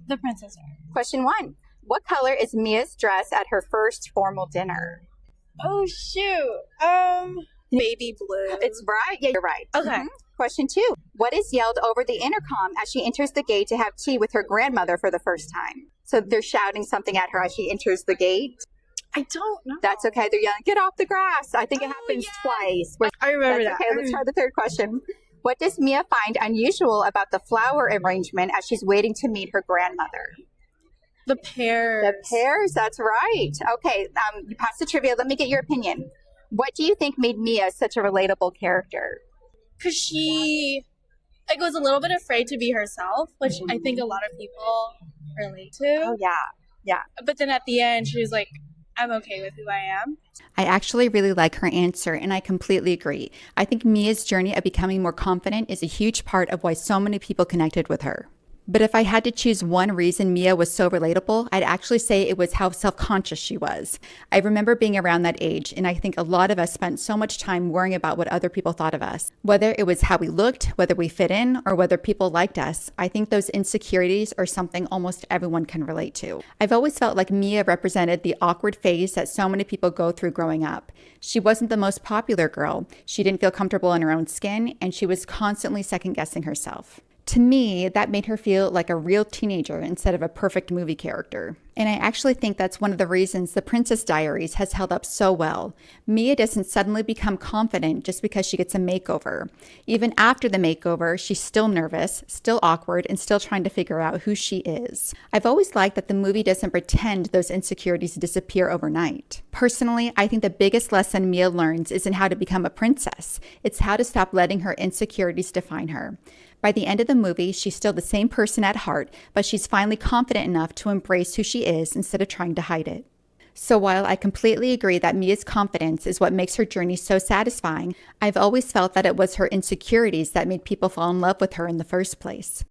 The Princess Diaries. Question 1. What color is Mia's dress at her first formal dinner? Oh, shoot. Baby blue. It's right. Yeah, you're right. Okay. Question 2. What is yelled over the intercom as she enters the gate to have tea with her grandmother for the first time? So they're shouting something at her as she enters the gate. I don't know. That's okay. They're yelling, "Get off the grass." I think it happens twice. I remember that. Okay, let's try the third question. What does Mia find unusual about the flower arrangement as she's waiting to meet her grandmother? The pears. The pears, that's right. Okay, you passed the trivia. Let me get your opinion. What do you think made Mia such a relatable character? Because she was a little bit afraid to be herself, which I think a lot of people relate to. Oh, yeah. But then at the end, she was like, I'm okay with who I am. I actually really like her answer, and I completely agree. I think Mia's journey of becoming more confident is a huge part of why so many people connected with her. But if I had to choose one reason Mia was so relatable, I'd actually say it was how self-conscious she was. I remember being around that age, and I think a lot of us spent so much time worrying about what other people thought of us. Whether it was how we looked, whether we fit in, or whether people liked us, I think those insecurities are something almost everyone can relate to. I've always felt like Mia represented the awkward phase that so many people go through growing up. She wasn't the most popular girl, she didn't feel comfortable in her own skin, and she was constantly second-guessing herself. To me, that made her feel like a real teenager instead of a perfect movie character. And I actually think that's one of the reasons The Princess Diaries has held up so well. Mia doesn't suddenly become confident just because she gets a makeover. Even after the makeover, she's still nervous, still awkward, and still trying to figure out who she is. I've always liked that the movie doesn't pretend those insecurities disappear overnight. Personally, I think the biggest lesson Mia learns isn't how to become a princess. It's how to stop letting her insecurities define her. By the end of the movie, she's still the same person at heart, but she's finally confident enough to embrace who she is instead of trying to hide it. So while I completely agree that Mia's confidence is what makes her journey so satisfying, I've always felt that it was her insecurities that made people fall in love with her in the first place.